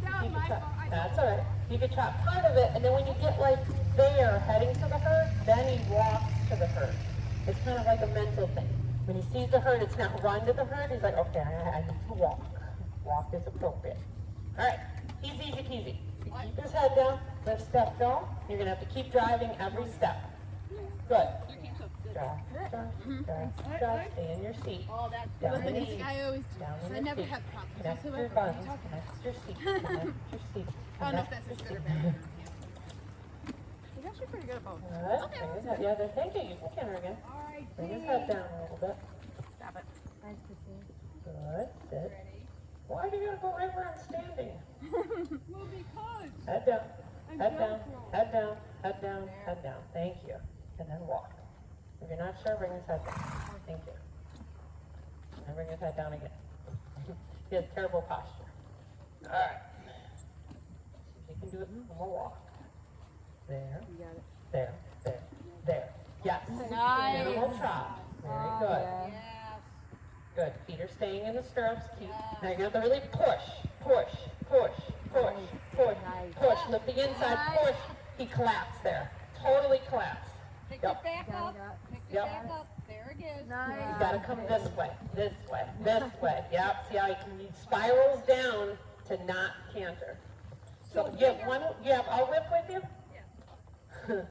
You can trot. That's all right. You can trot part of it, and then when you get like there, heading to the herd, then he walks to the herd. It's kind of like a mental thing. When he sees the herd, it's not run to the herd. He's like, okay, I need to walk. Walk is appropriate. All right, easy peasy. Keep his head down, lift, step, go. You're going to have to keep driving every step. Good. Drive, stay in your seat. Oh, that's Down good. in your seat. I always do. Down in I your never seat. had problems. Connect So your what are buns, you talking connect your seat, connect your seat. I don't know if connect that's your good or seat. bad. He's actually pretty good about it. Good. Bring his head, yeah, thank you. You can canter again. Bring his head down a little bit. Stop it. Nice to see. Good. Sit. Why do you gotta go right where I'm standing? Well, because Head down. Head down. Head down. Head down. Head down. Thank you. And then walk. If you're not sure, bring his head down. Thank you. And bring his head down again. He has terrible posture. All right. See if you can do it. One more walk. There. You got it. There. There. There. Yes. Nice. Minimal trot. Very good. Good. Feet are staying in the stirrups. Keep. Now you're going to really push, push, push, push, push, push. Lift the inside, push. He collapsed there. Totally collapsed. pick Yep. it back Got up. it. Pick it Yep. back up. There it is. Nice. You got to come this way, this way, this way. Yep. See how he spirals down to not canter. So you have a whip with you? Yeah.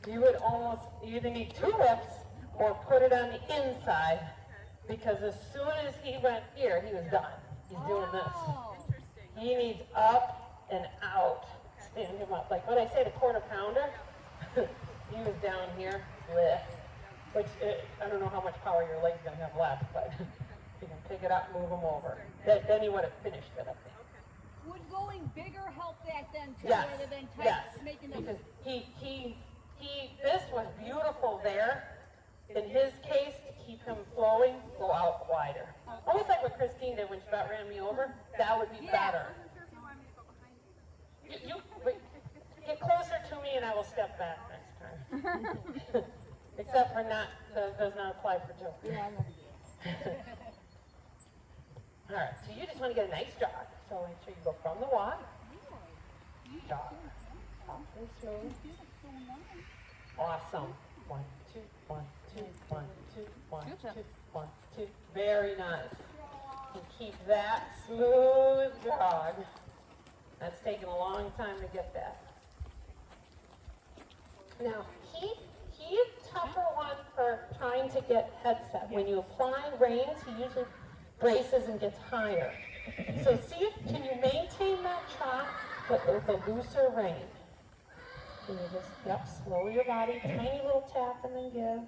You would almost either need 2 whips or put it on the inside, because as soon as he went here, he was done. He's doing this. Interesting. He needs up and out. Stand him up. Like when I say the quarter pounder, he was down here, lift, which I don't know how much power your leg's going to have left, but you can pick it up, move him over. Then he would have finished it, I think. Would going bigger help that then too, Yes, rather than yes, making the because this was beautiful there. In his case, to keep him flowing, go out wider. Almost like what Christine did when she about ran me over. That would be better. Wait, get closer to me and I will step back next time. Except for does not apply for Joe. Yeah, I know. All right, so you just want to get a nice jog. So make sure you go from the walk, jog, soft and smooth. Awesome. 1, 2, 1, 2, 1, 2, 1, 2, 1, 2. Very nice. And keep that smooth jog. That's taken a long time to get that. Now, he is tougher one for trying to get headset. When you apply reins, he usually braces and gets higher. So see, can you maintain that trot but with a looser rein? And you just, yep, slow your body, tiny little tap and then give.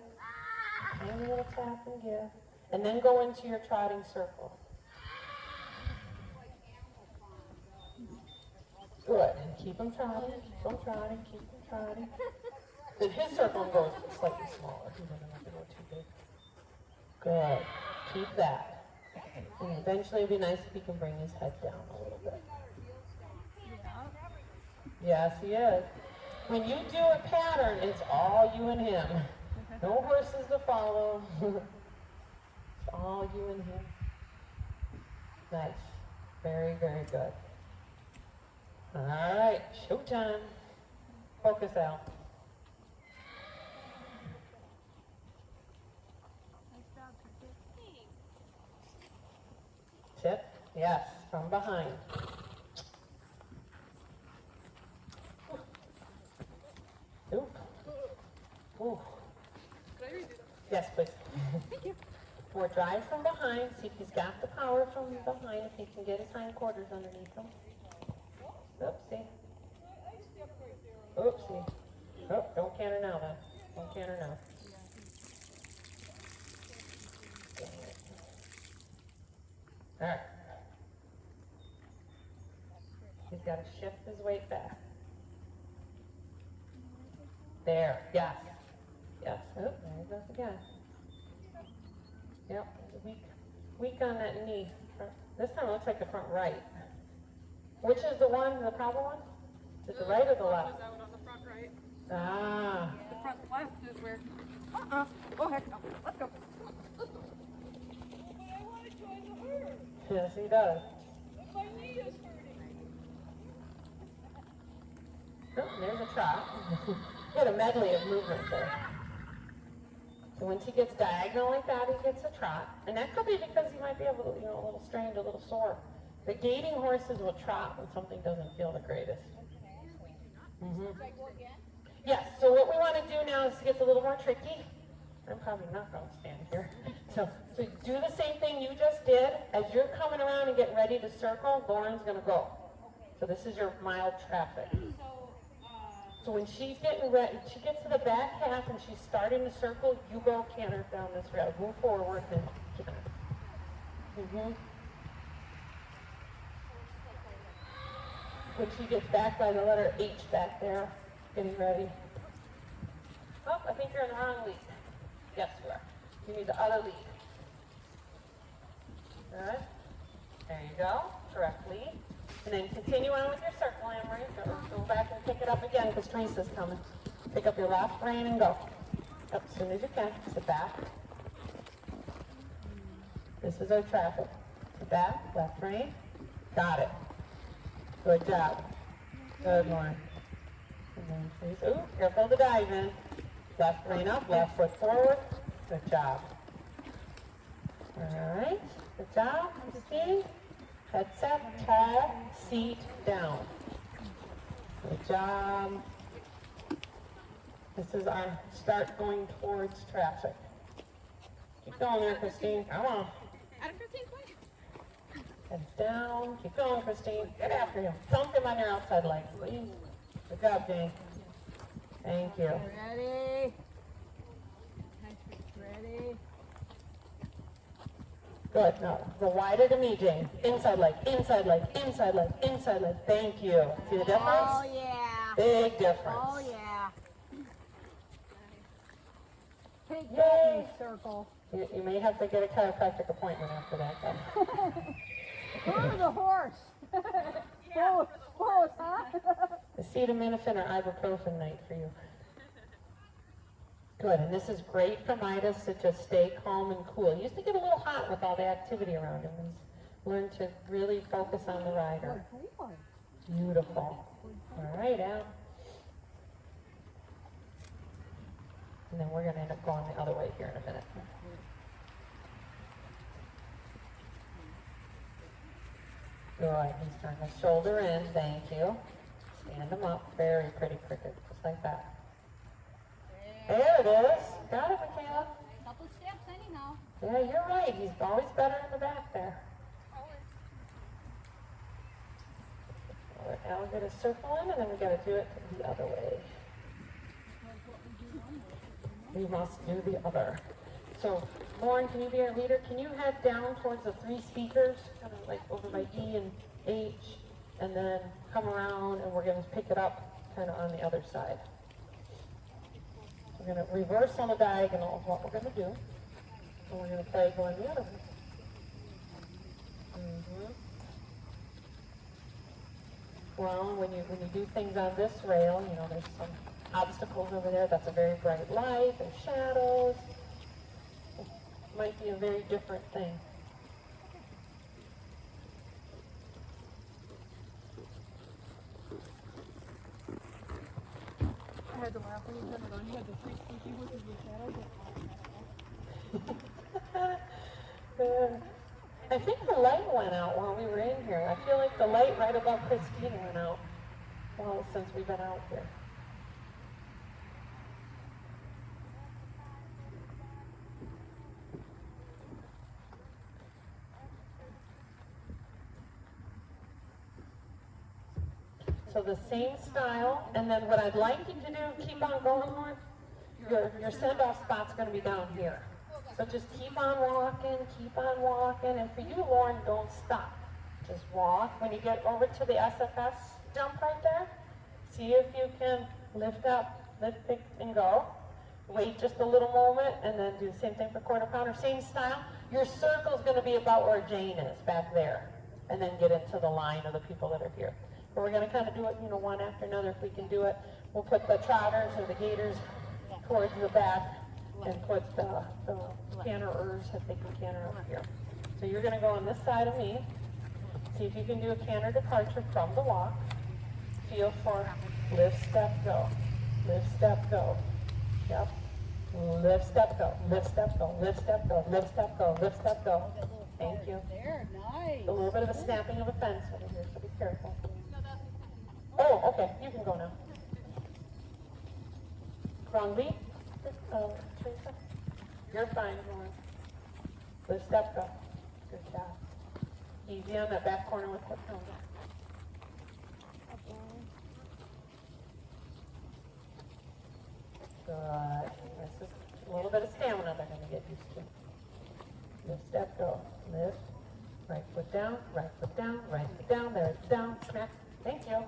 Tiny little tap and give. And then go into your trotting circle. Good. And keep them trotting, keep them trotting, keep them trotting. Then his circle goes slightly smaller. He doesn't have to go too big. Good. Keep that. And eventually it'd be nice if he can bring his head down a little bit. Yes, he is. When you do a pattern, it's all you and him. No horses to follow. It's all you and him. Nice. Very, very good. All right, showtime. Focus out. Tip, yes, from behind. Oop. Ooh. Yes, please. Thank you. Or drive from behind, see if he's got the power from behind, if he can get his hindquarters underneath him. Oopsie. Oopsie. Oh, don't canter now then. Don't canter now. Alright. He's got to shift his weight back. There, yes. Yes. Oh, there he goes again. Yep, weak on that knee. This time it looks like the front right. Which is the one, the problem one? Is it the right or the left? Was out on the front right. Ah. The front left is where. Oh heck no. Let's go. But I want to join the herd. Yes, he does. But my knee is hurting. Oh, there's a trot. Get a medley of movement there. So once he gets diagonal like that, he gets a trot. And that could be because he might be a little, a little strained, a little sore. The gaiting horses will trot when something doesn't feel the greatest. Yes, so what we want to do now is it gets a little more tricky. I'm probably not going to stand here. So do the same thing you just did. As you're coming around and getting ready to circle, Lauren's going to go. So this is your mild traffic. So when she's getting ready, she gets to the back half and she's starting to circle, you go canter down this road. Move forward and canter. When she gets back by the letter H back there, getting ready. Oh, I think you're in the wrong lead. Yes, you are. You need the other lead. Good. There you go. Correct lead. And then continue on with your circle, Anne-Marie. Go back and pick it up again because Teresa's coming. Pick up your left rein and go. Up as soon as you can. Sit back. This is our traffic. Sit back, left rein. Got it. Good job. Good, Lauren. And then please, ooh, careful of the dive in. Left rein up, left foot forward. Good job. All right. Good job, Christine. Headset, tall, seat, down. Good job. This is our start going towards traffic. Keep going there, Christine. Come on. Heads down. Keep going, Christine. Get after him. Dump him on your outside leg, please. Good job, Jane. Thank you. Ready. Ready. Good. Now, go wider to me, Jane. Inside leg, inside leg, inside leg, inside leg. Thank you. See the difference? Oh yeah. Big difference. Oh yeah. Take Yay. that, you circle. You may have to get a chiropractic appointment after that. Go to the horse. Both, huh? Acetaminophen or ibuprofen night for you. Good, and this is great for Midas to just stay calm and cool. He used to get a little hot with all the activity around him. He's learned to really focus on the rider. Beautiful. All right, Al. And then we're going to end up going the other way here in a minute. Good, he's turned his shoulder in, thank you. Stand him up, very pretty cricket, just like that. There it is. Got it, Michaela. Yeah, you're right. He's always better in the back there. Let Al get a circle in, and then we got to do it the other way. We must do the other. So, Lauren, can you be our leader? Can you head down towards the 3 speakers, kind of like over by E and H, and then come around, and we're going to pick it up kind of on the other side. We're going to reverse on the diagonal of what we're going to do, and we're going to play going the other way. Well, when you do things on this rail, you know, there's some obstacles over there. That's a very bright light. There's shadows. It might be a very different thing. I had to laugh when you said it on. You had the 3 sneaky witches with shadows. I think the light went out while we were in here. I feel like the light right above Christine went out since we've been out here. So the same style, and then what I'd like you to do, keep on going, Lauren. Your send-off spot's going to be down here. So just keep on walking, and for you, Lauren, don't stop. Just walk. When you get over to the SFS jump right there, see if you can lift up, lift, pick, and go. Wait just a little moment, and then do the same thing for quarter pounder. Same style. Your circle's going to be about where Jane is, back there, and then get into the line of the people that are here. But we're going to kind of do it, you know, one after another if we can do it. We'll put the trotters or the gators towards the back, and put the canterers, if they can canter up here. So you're going to go on this side of me. See if you can do a canter departure from the walk. Feel for lift, step, go. Lift, step, go. Yep. Lift, step, go. Lift, step, go. Lift, step, go. Lift, step, go. Lift, step, go. Thank you. There, nice. A little bit of a snapping of a fence over here, so be careful. Oh, okay. You can go now. Wrong beat. Teresa? You're fine, Lauren. Lift, step, go. Good job. Easy on that back corner with the pounder. Good. This is a little bit of stamina they're going to get used to. Lift, step, go. Lift. Right foot down, right foot down, right foot down. There it's down. Smack. Thank you.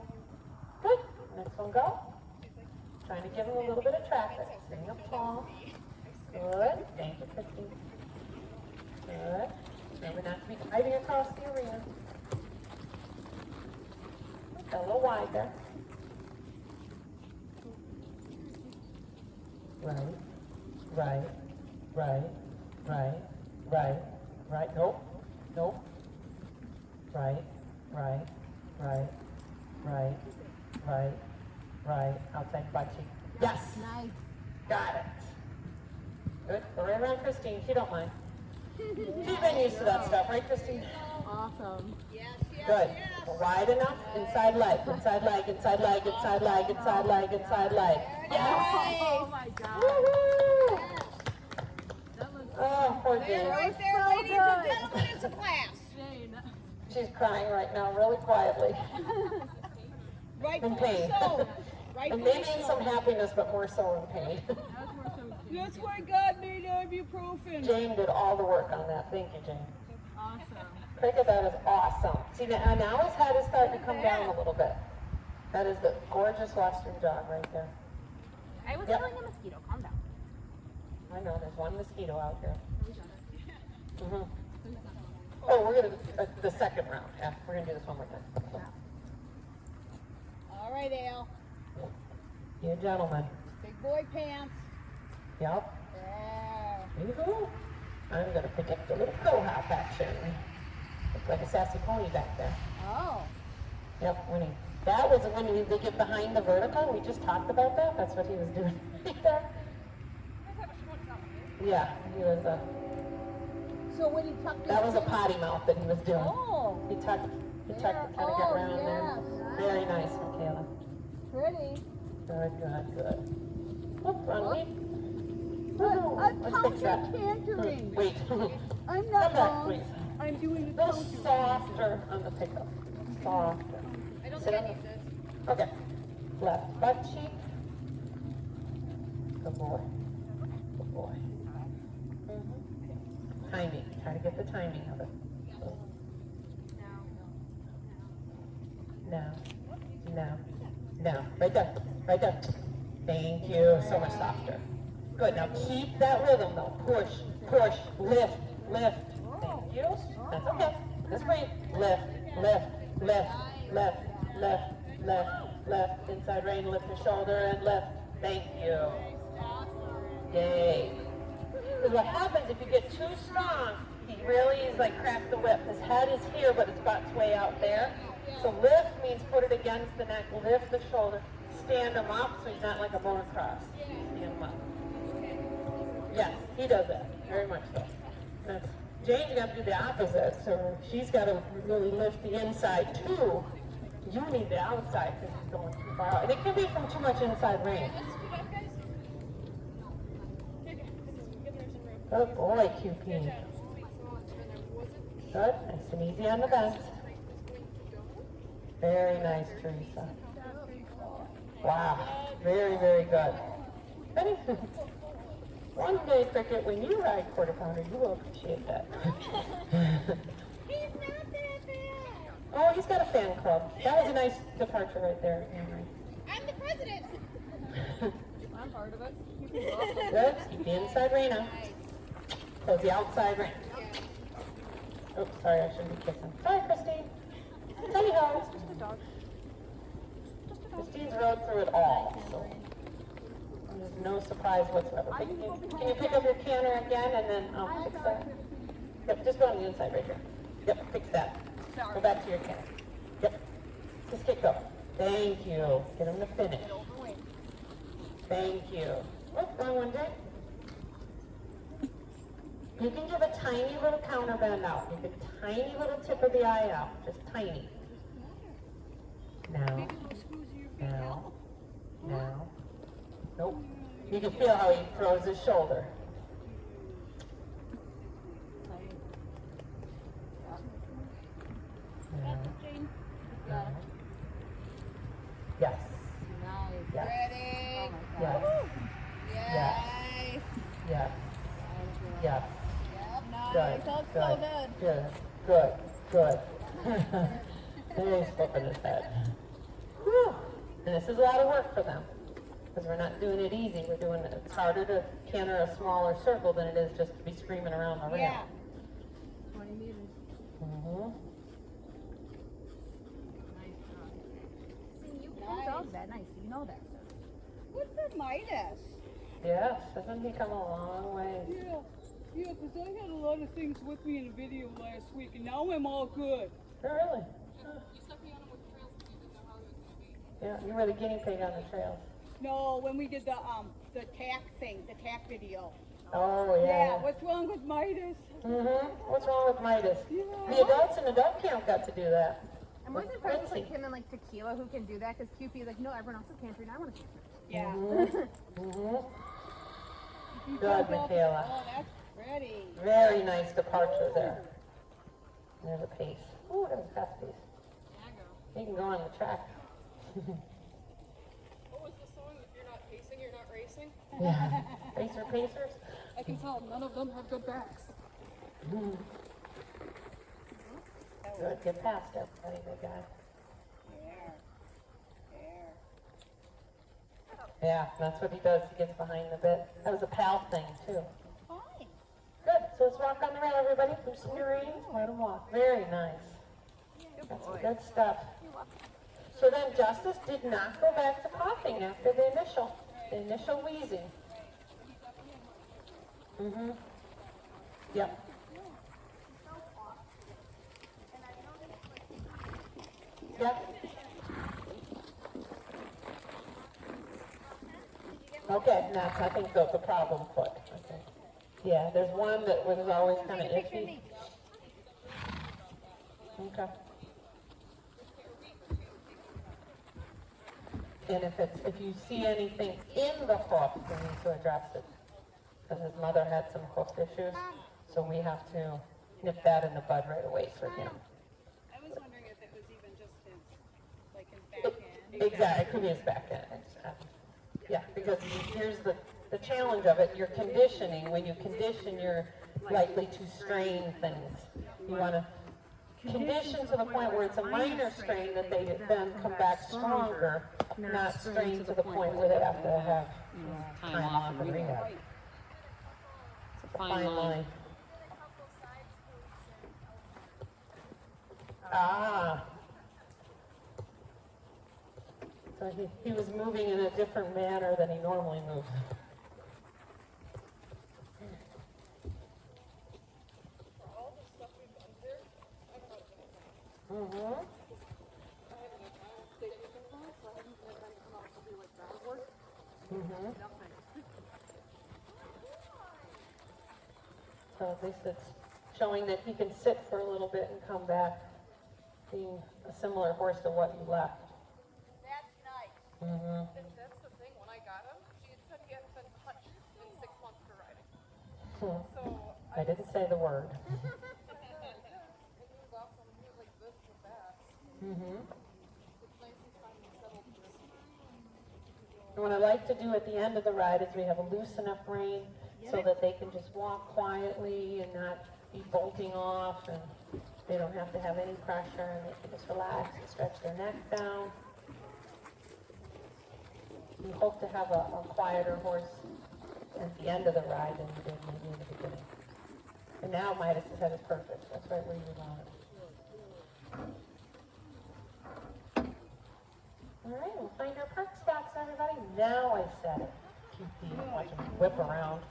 Good. Next one, go. Trying to give them a little bit of traffic. Staying up tall. Good. Thank you, Christine. Good. Remember not to be driving across the arena. A little wide there. Right, right, right, right, right, right. Nope, nope. Right, right, right, right, right, right. Outside butt cheek. Yes. Nice. Got it. Good. Go right around Christine. She don't mind. She's been used to that stuff, right, Christine? Awesome. Yes, yes, Good. yes. Wide enough. Inside leg. Inside leg. Inside leg. Inside leg. Inside leg. Inside leg. Yes. Oh my God. Woohoo! That was Oh, poor There, Jane. right there, so ladies and good. gentlemen, it's a class. Jane. She's crying right now, really quietly. In Rightfully pain. so. And Rightfully maybe in so. some happiness, but more so in pain. That was more so cute. That's why God made ibuprofen. Jane did all the work on that. Thank you, Jane. Awesome. Cricket, that is awesome. See, now his head is starting to come down a little bit. That is the gorgeous western jog right there. I was Yep. feeling a mosquito. Calm down. I know, there's one mosquito out here. Mm-hmm. Oh, we're going to, the second round. Yeah, we're going to do this one more time. All right, Al. You gentlemen. Big boy pants. Yep. There. Yoo-hoo. I'm going to predict a little go-hop action. Looks like a sassy pony back there. Oh. Yep, that was when they get behind the vertical. We just talked about that. That's what he was doing right there. Yeah, he was So when he tucked his that was a potty mouth that he was doing. Oh. He tucked to kind of get Oh, around there. yes. Very nice, Michaela. Pretty. Good, good, good. Whoop, wrong way. Let's fix that. cantering. Wait. I'm Come not back, wrong. please. I'm doing A a little counter. softer on the pickup. Softer. I don't Sit think I on need this. the- Okay. Left butt cheek. Good boy. Good boy. Timing. Try to get the timing of it. No. No. No. Right there. Right there. Thank you. So much softer. Good. Now keep that rhythm though. Push, push, lift, lift. Thank you. That's okay. That's great. Lift, lift, lift, lift, lift, lift, lift. Inside rein, lift your shoulder and lift. Thank you. Yay. Because what happens if you get too strong, he really is like crack the whip. His head is here, but his butt's way out there. So lift means put it against the neck, lift the shoulder, stand him up so he's not like a motocross. Stand him up. Yes, he does that, very much so. That's, Jane's got to do the opposite, so she's got to really lift the inside too. You need the outside because he's going too far out. And it can be from too much inside range. Good boy, QP. Good, nice and easy on the bend. Very nice, Teresa. Wow, very, very good. Ready? One day, Cricket, when you ride quarter pounder, you will appreciate that. He's not that bad. Oh, he's got a fan club. That was a nice departure right there, Amory. I'm the president. I'm part of it. Good, keep the inside rein out. Close the outside rein. Oops, sorry, I shouldn't be kissing. Sorry, Christine. Anyhow. Christine's rode through it all, so there's no surprise whatsoever. Can you pick up your canter again and then I'll fix that? Yep, just go on the inside right here. Yep, fix that. Go back to your canter. Yep. Just get going. Thank you. Get him to finish. Thank you. Oh, wrong one, Jay. You can give a tiny little counter bend out. You can tiny little tip of the eye out. Just tiny. Now. Now. Now. Nope. You can feel how he throws his shoulder. Now. Now. Yes. Yes. Ready? Yes. Yes. Yes. Yes. Nice. Good. That's Good. so good. Good. Good. Good. He's flipping his head. Whew. And this is a lot of work for them. Because we're not doing it easy. We're doing it. It's harder to canter a smaller circle than it is just to be screaming around the ring. Yeah. 20 meters. Mm-hmm. Nice job. See, you can dog that nice. You know that stuff. Good for Midas. Yes. Doesn't he come a long way? Yeah, because I had a lot of things with me in the video last week, and now I'm all good. Oh, really? Huh. Yeah, you were the guinea pig on the trails. No, when we did the tack thing, the tack video. Oh, yeah. Yeah, what's wrong with Midas? Mm-hmm. What's wrong with Midas? Yeah. The adults in adult camp got to do that. I'm always impressed with like him and like Tequila who can do that because QP is like, no, everyone else is cancer and I want to cancer. Yeah. Mm-hmm. You Good, jump off- Michaela. Oh, that's pretty. Very nice departure there. There's a pace. Ooh, there's a fast pace. You can go on the track. What was the song? If you're not pacing, you're not racing. Yeah. Pacer, pacers. I can tell none of them have good backs. Mm. Good, get past everybody, big guy. Yeah, that's what he does. He gets behind the bit. That was a pal thing, too. Fine. Good. So let's walk on the rail, everybody. Loosen your reins. Let them walk. Very nice. That's some good stuff. So then Justice did not go back to coughing after the initial wheezing. Mm-hmm. Yep. Yep. Okay, that's, I think, the problem foot. Okay. Yeah, there's one that was always kind of iffy. Okay. And if you see anything in the foot, you need to address it. because his mother had some hoof issues. So we have to nip that in the bud right away for him. I was wondering if it was even just his, like his back end. Exactly, it could be his back end. Yeah, because here's the challenge of it. You're conditioning. When you condition, you're likely to strain things. You want to condition to the point where it's a minor strain that they then come back stronger, not strain to the point where they have to have time off and rehab. It's a fine line. Ah. So he was moving in a different manner than he normally moves. Mm-hmm. Mm-hmm. So at least it's showing that he can sit for a little bit and come back, being a similar horse to what you left. That's nice. Mm-hmm. That's the thing. When I got him, she had said he hadn't been touched in 6 months for riding. So I didn't say the word. and he was awesome. He was like this with that. Mm-hmm. It's nice he's finally settled this. And what I like to do at the end of the ride is we have a loose enough rein so that they can just walk quietly and not be bolting off, and they don't have to have any pressure, and they can just relax and stretch their neck down. We hope to have a quieter horse at the end of the ride than we did maybe in the beginning. And now Midas's head is perfect. That's right where you want it. All right, we'll find our park spots, everybody. Now I said it. Keep the watch him whip around.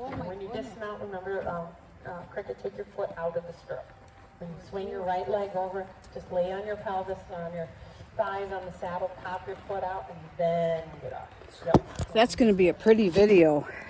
And when you dismount, remember, Cricket, take your foot out of the stirrup. When you swing your right leg over, just lay on your pelvis, on your thighs on the saddle, pop your foot out, and then get up. Yep. That's going to be a pretty video. Yeah.